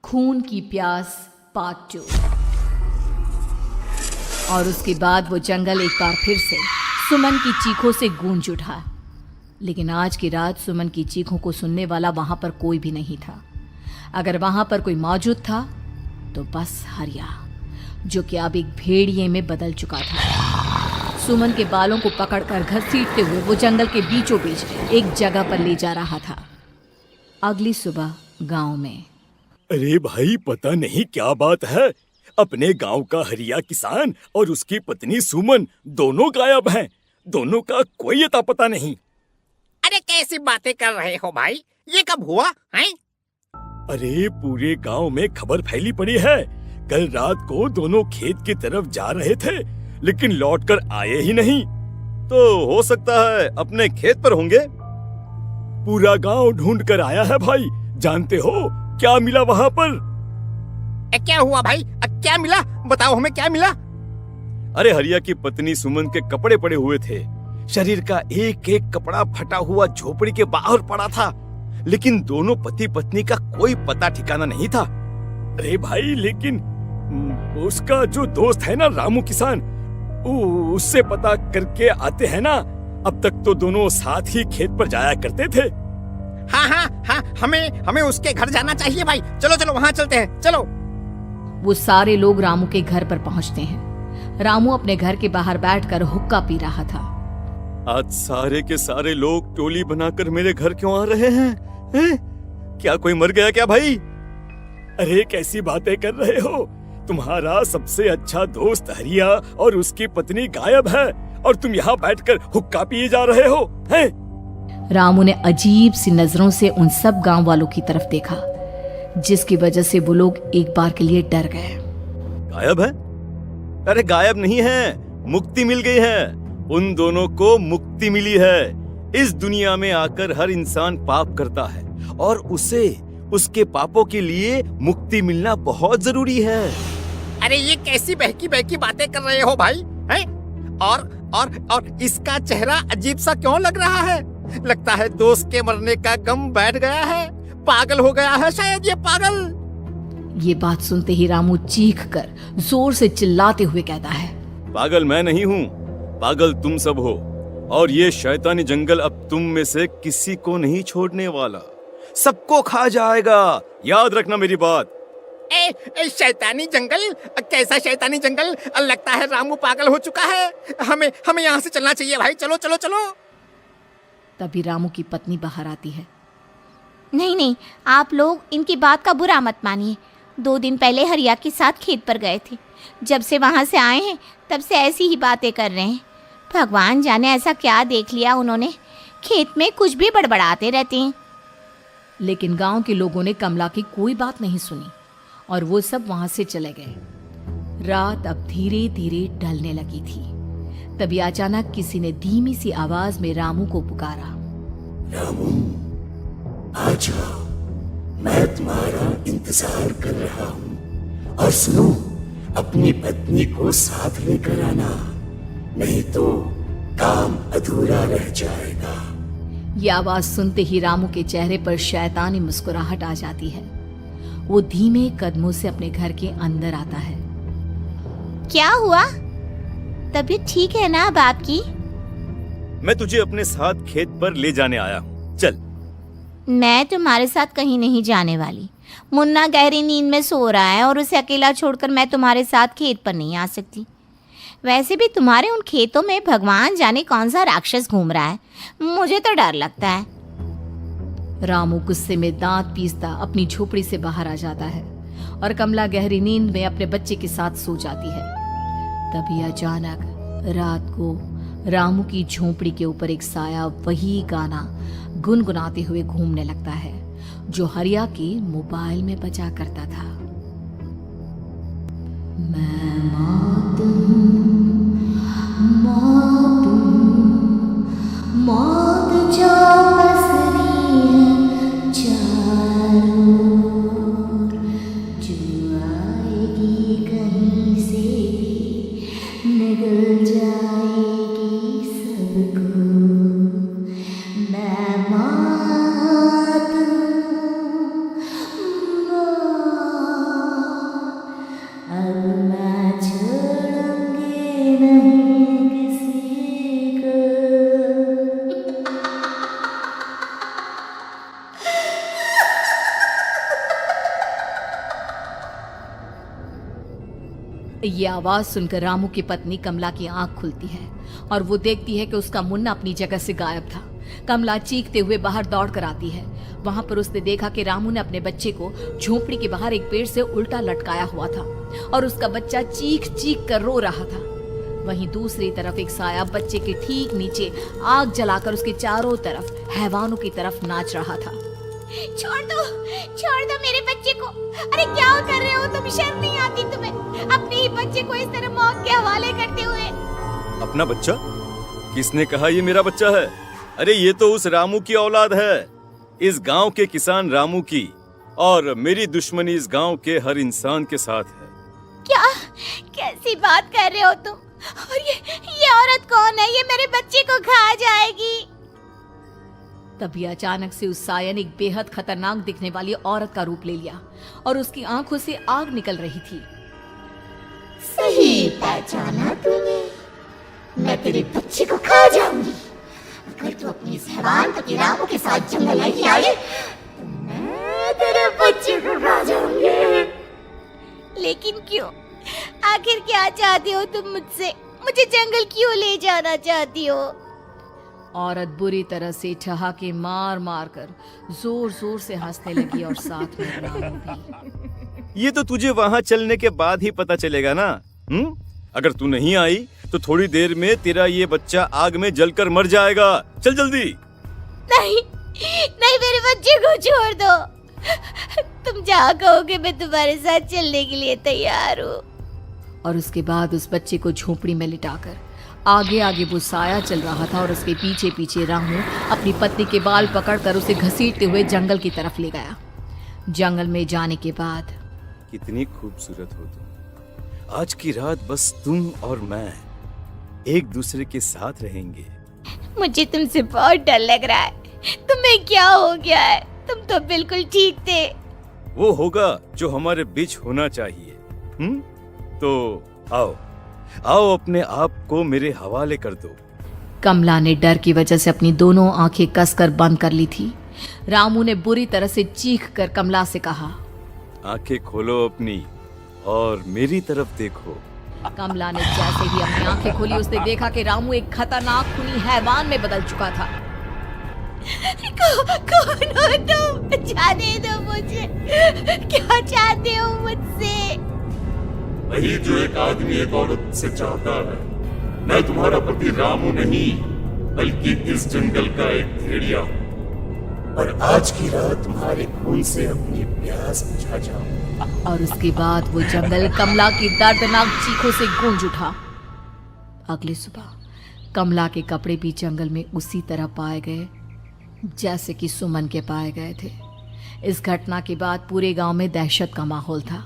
खून की प्यास पार्ट 2। और उसके बाद वो जंगल एक बार फिर से सुमन की चीखों से गूंज उठा। लेकिन आज की रात सुमन की चीखों को सुनने वाला वहां पर कोई भी नहीं था। अगर वहां पर कोई मौजूद था तो बस हरिया, जो कि अब एक भेड़िए में बदल चुका था। सुमन के बालों को पकड़कर घसीटते हुए वो जंगल के बीचों बीच एक जगह पर ले जा रहा था। अगली सुबह गांव में। अरे भाई, पता नहीं क्या बात है, अपने गांव का हरिया किसान और उसकी पत्नी सुमन दोनों गायब हैं। दोनों का कोई अता पता नहीं। अरे कैसी बातें कर रहे हो भाई, ये कब हुआ है? अरे पूरे गांव में खबर फैली पड़ी है। कल रात को दोनों खेत की तरफ जा रहे थे, लेकिन लौट कर आए ही नहीं। तो हो सकता है अपने खेत पर होंगे। पूरा गांव ढूंढ कर आया है भाई। जानते हो क्या मिला वहां पर? क्या हुआ भाई? क्या मिला? बताओ हमें क्या मिला? अरे हरिया की पत्नी सुमन के कपड़े पड़े हुए थे। शरीर का एक एक कपड़ा फटा हुआ झोपड़ी के बाहर पड़ा था, लेकिन दोनों पति पत्नी का कोई पता ठिकाना नहीं था। अरे भाई, लेकिन उसका जो दोस्त है ना रामू किसान, उससे पता करके आते हैं ना। अब तक तो दोनों साथ ही खेत पर जाया करते थे। हाँ, हमें उसके घर जाना चाहिए भाई। चलो वहाँ चलते हैं, चलो। वो सारे लोग रामू के घर पर पहुंचते हैं। रामू अपने घर के बाहर बैठकर हुक्का पी रहा था। आज सारे के सारे लोग टोली बनाकर मेरे घर क्यों आ रहे हैं? क्या कोई मर गया क्या भाई? अरे कैसी बातें कर रहे हो? तुम्हारा सबसे अच्छा दोस्त हरिया और उसकी पत्नी गायब है और तुम यहाँ बैठकर हुक्का पिए जा रहे हो हैं? रामू ने अजीब सी नजरों से उन सब गांव वालों की तरफ देखा, जिसकी वजह से वो लोग एक बार के लिए डर गए। गायब है? अरे गायब नहीं है, मुक्ति मिल गई है। उन दोनों को मुक्ति मिली है। इस दुनिया में आकर हर इंसान पाप करता है और उसे उसके पापों के लिए मुक्ति मिलना बहुत जरूरी है। अरे ये कैसी बहकी बहकी बातें कर रहे हो भाई हैं? और इसका चेहरा अजीब सा क्यों लग रहा है? लगता है दोस्त के मरने का गम बैठ गया है। पागल हो गया है शायद ये पागल। ये बात सुनते ही रामू चीख कर जोर से चिल्लाते हुए कहता है, पागल मैं नहीं हूँ, पागल तुम सब हो। और ये शैतानी जंगल अब तुम में से किसी को नहीं छोड़ने वाला, सबको खा जाएगा। याद रखना मेरी बात। शैतानी जंगल? कैसा शैतानी जंगल? लगता है रामू पागल हो चुका है। हमें यहाँ से चलना चाहिए भाई। चलो। तभी रामू की पत्नी बाहर आती है। नहीं, आप लोग इनकी बात का बुरा मत मानिए। 2 दिन पहले हरिया के साथ खेत पर गए थे। जब से वहाँ से आए हैं तब से ऐसी ही बातें कर रहे हैं। भगवान जाने ऐसा क्या देख लिया उन्होंने, खेत में कुछ भी बड़बड़ाते रहते हैं। लेकिन गांव के लोगों ने कमला की कोई बात नहीं सुनी और वो सब वहां से चले गए। रात अब धीरे धीरे ढलने लगी थी। तभी अचानक किसी ने धीमी सी आवाज में रामू को पुकारा। रामू, आ जाओ, मैं तुम्हारा इंतजार कर रहा हूँ। और सुनो, अपनी पत्नी को साथ लेकर आना, नहीं तो काम अधूरा रह जाएगा। ये आवाज सुनते ही रामू के चेहरे पर शैतानी मुस्कुराहट आ जाती है। वो धीमे कदमों से अपने घर के अंदर आता है। क्या हुआ? तबीयत ठीक है ना अब आपकी? मैं तुझे अपने साथ खेत पर ले जाने आया हूँ, चल। मैं तुम्हारे साथ कहीं नहीं जाने वाली। मुन्ना गहरी नींद में सो रहा है और उसे अकेला छोड़कर मैं तुम्हारे साथ खेत पर नहीं आ सकती। वैसे भी तुम्हारे उन खेतों में भगवान जाने कौन सा राक्षस घूम रहा है, मुझे तो डर लगता है। रामू गुस्से में दांत पीसता अपनी झोपड़ी से बाहर आ जाता है और कमला गहरी नींद में अपने बच्चे के साथ सो जाती है। तभी अचानक रात को रामू की झोपड़ी के ऊपर एक साया वही गाना गुनगुनाते हुए घूमने लगता है जो हरिया के मोबाइल में बजा करता था। मैं मौत जो पसरी है चारों ओर, जो आएगी कहीं से भी निगल जाएगी सबको। मैं मौत ये आवाज सुनकर रामू की पत्नी कमला की आंख खुलती है और वो देखती है कि उसका मुन्ना अपनी जगह से गायब था। कमला चीखते हुए बाहर दौड़ कर आती है। वहां पर उसने देखा कि रामू ने अपने बच्चे को झोपड़ी के बाहर एक पेड़ से उल्टा लटकाया हुआ था और उसका बच्चा चीख चीख कर रो रहा था। वहीं दूसरी तरफ एक साया बच्चे के ठीक नीचे आग जलाकर उसके चारों तरफ हैवानों की तरफ नाच रहा था। छोड़ दो मेरे बच्चे को। अरे क्या कर रहे हो तुम? शर्म नहीं आती तुम्हें अपने ही बच्चे को इस तरह मौत के हवाले करते हुए? अपना बच्चा? किसने कहा ये मेरा बच्चा है? अरे ये तो उस रामू की औलाद है, इस गांव के किसान रामू की, और मेरी दुश्मनी इस गांव के हर इंसान के साथ है। क्या कैसी बात कर रहे हो तुम? और ये औरत कौन है? ये मेरे बच्चे को खा जाएगी। तभी अचानक से उस साया ने एक बेहद खतरनाक दिखने वाली औरत का रूप ले लिया और उसकी आंखों से आग निकल रही थी। सही पहचाना तूने। मैं तेरे बच्चे को खा जाऊंगी। अगर तू अपनी इस हैवान पति रामू के साथ जंगल नहीं आई तो मैं तेरे बच्चे को खा जाऊंगी। लेकिन क्यों? आखिर क्या चाहती हो तुम मुझसे? मुझे जंगल क्यों ले जाना चाहती हो? औरत बुरी तरह से ठहाके मार मार कर जोर जोर से हंसने लगी और साथ में रामू भी। ये तो तुझे वहाँ चलने के बाद ही पता चलेगा ना। अगर तू नहीं आई तो थोड़ी देर में तेरा ये बच्चा आग में जलकर मर जाएगा। चल जल्दी। नहीं मेरे बच्चे को छोड़ दो। तुम जहाँ कहोगे मैं तुम्हारे साथ चलने के लिए तैयार हूँ। और उसके बाद उस बच्चे को झोपड़ी में लिटाकर आगे आगे वो साया चल रहा था और उसके पीछे पीछे रामू अपनी पत्नी के बाल पकड़कर उसे घसीटते हुए जंगल की तरफ ले गया। जंगल में जाने के बाद कितनी खूबसूरत हो तुम। आज की रात बस तुम और मैं एक दूसरे के साथ रहेंगे। मुझे तुमसे बहुत डर लग रहा है। तुम्हें क्या हो गया है? तुम तो बिल्कुल ठीक थे। वो होगा जो हमारे बीच होना चाहिए। तो आओ अपने आप को मेरे हवाले कर दो। कमला ने डर की वजह से अपनी दोनों आंखें कसकर बंद कर ली थी। रामू ने बुरी तरह से चीख कर कमला से कहा, आंखें खोलो अपनी और मेरी तरफ देखो। कमला ने जैसे ही अपनी आंखें खोली उसने देखा कि रामू एक खतरनाक खूनी हैवान में बदल चुका था। कौन हो तुम? जाने दो मुझे। क्या चाहते हो मुझसे? वही जो एक आदमी एक औरत से चाहता है। मैं तुम्हारा पति रामू नहीं बल्कि इस जंगल का एक भेड़िया हूँ और आज की रात तुम्हारे खून से अपनी प्यास बुझा जाऊं। और उसके बाद वो जंगल कमला की दर्दनाक चीखों से गूंज उठा। अगली सुबह कमला के कपड़े भी जंगल में उसी तरह पाए गए जैसे कि सुमन के पाए गए थे। इस घटना के बाद पूरे गांव में दहशत का माहौल था।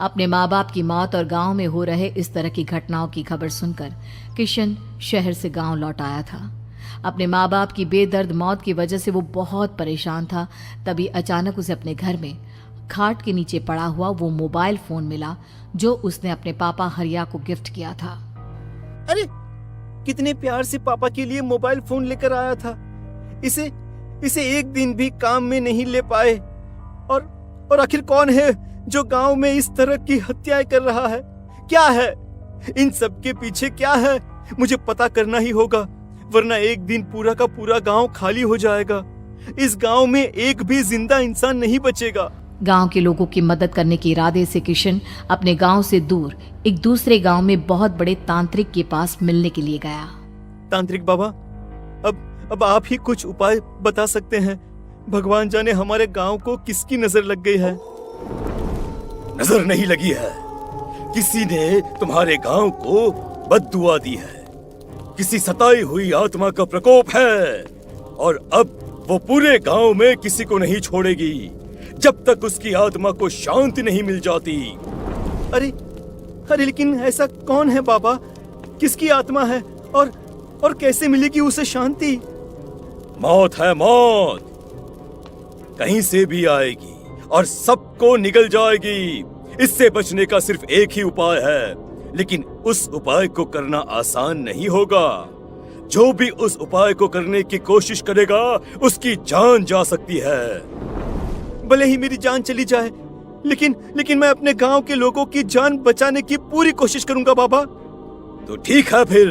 अपने माँ बाप की मौत और गांव में हो रहे इस तरह की घटनाओं की खबर सुनकर किशन शहर से गांव लौट आया था। अपने माँ बाप की बेदर्द मौत की वजह से वो बहुत परेशान था। तभी अचानक उसे अपने घर में खाट के नीचे पड़ा हुआ वो मोबाइल फोन मिला जो उसने अपने पापा हरिया को गिफ्ट किया था। अरे कितने प्यार से पापा के लिए मोबाइल फोन लेकर आया था। इसे एक दिन भी काम में नहीं ले पाए। और आखिर कौन है जो गांव में इस तरह की हत्याएं कर रहा है? क्या है इन सब के पीछे? क्या है? मुझे पता करना ही होगा, वरना एक दिन पूरा का पूरा गांव खाली हो जाएगा। इस गांव में एक भी जिंदा इंसान नहीं बचेगा। गांव के लोगों की मदद करने के इरादे से किशन अपने गांव से दूर एक दूसरे गांव में बहुत बड़े तांत्रिक के पास मिलने के लिए गया। तांत्रिक बाबा, अब आप ही कुछ उपाय बता सकते हैं। भगवान जाने हमारे गांव को किसकी नजर लग गई है। नजर नहीं लगी है, किसी ने तुम्हारे गांव को बद्दुआ दी है। किसी सताई हुई आत्मा का प्रकोप है और अब वो पूरे गांव में किसी को नहीं छोड़ेगी जब तक उसकी आत्मा को शांति नहीं मिल जाती। अरे लेकिन ऐसा कौन है बाबा? किसकी आत्मा है और कैसे मिलेगी उसे शांति? मौत है, मौत कहीं से भी आएगी और सबको निगल जाएगी। इससे बचने का सिर्फ एक ही उपाय है, लेकिन उस उपाय को करना आसान नहीं होगा। जो भी उस उपाय को करने की कोशिश करेगा उसकी जान जा सकती है। भले ही मेरी जान चली जाए, लेकिन मैं अपने गांव के लोगों की जान बचाने की पूरी कोशिश करूंगा बाबा। तो ठीक है फिर,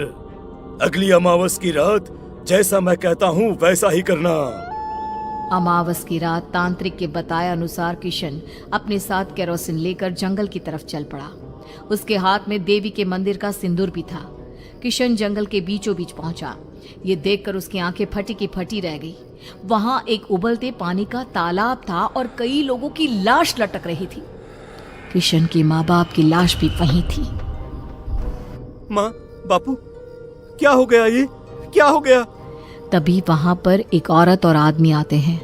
अगली अमावस की रात जैसा मैं कहता हूँ वैसा ही करना। अमावस की रात तांत्रिक के बताए अनुसार किशन अपने साथ केरोसिन लेकर जंगल की तरफ चल पड़ा। उसके हाथ में देवी के मंदिर का सिंदूर भी था। किशन जंगल के बीचों बीच पहुंचा। ये देखकर उसकी आंखें फटी की फटी रह गई। वहां एक उबलते पानी का तालाब था और कई लोगों की लाश लटक रही थी। किशन की माँ बाप की लाश भी वहीं थी। माँ, बापू, क्या हो गया? ये क्या हो गया? तभी वहां पर एक औरत और आदमी आते हैं।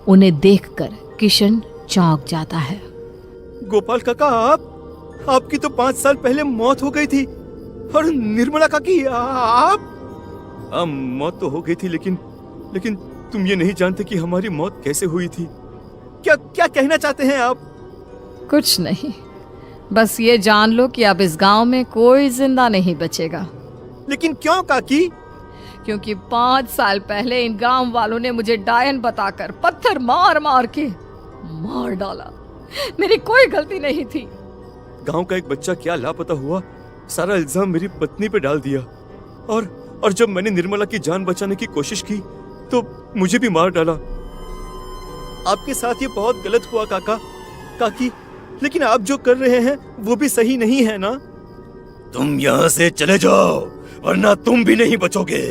उन्हें देखकर किशन चौंक जाता है। गोपाल काका, आपकी तो 5 साल पहले मौत हो गई थी। और निर्मला काकी, आप? मौत तो हो गई थी, लेकिन तुम ये नहीं जानते कि हमारी मौत कैसे हुई थी। क्या कहना चाहते हैं आप? कुछ नहीं, बस ये जान लो कि अब इस गांव में कोई जिंदा नहीं बचेगा। लेकिन क्यों काकी? क्योंकि 5 साल पहले इन गांव वालों ने मुझे डायन बताकर पत्थर मार मार के मार डाला। मेरी कोई गलती नहीं थी। गांव का एक बच्चा क्या लापता हुआ, सारा इल्जाम मेरी पत्नी पे डाल दिया। और जब मैंने निर्मला की जान बचाने की कोशिश की तो मुझे भी मार डाला। आपके साथ ये बहुत गलत हुआ काकी, लेकिन आप जो कर रहे हैं वो भी सही नहीं है ना? तुम यहाँ से चले जाओ वरना तुम भी नहीं बचोगे।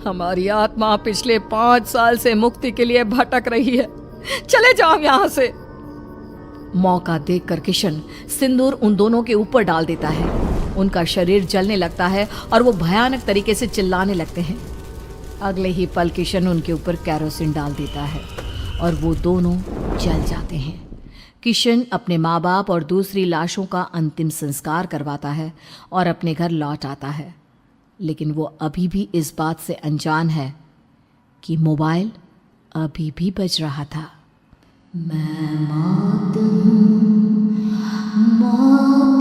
हमारी आत्मा पिछले 5 साल से मुक्ति के लिए भटक रही है। चले जाओ यहाँ से। मौका देखकर किशन सिंदूर उन दोनों के ऊपर डाल देता है। उनका शरीर जलने लगता है और वो भयानक तरीके से चिल्लाने लगते हैं। अगले ही पल किशन उनके ऊपर केरोसिन डाल देता है और वो दोनों जल जाते हैं। किशन अपने माँ बाप और दूसरी लाशों का अंतिम संस्कार करवाता है और अपने घर लौट आता है। लेकिन वो अभी भी इस बात से अनजान है कि मोबाइल अभी भी बज रहा था। मैं मौत हूँ, मौत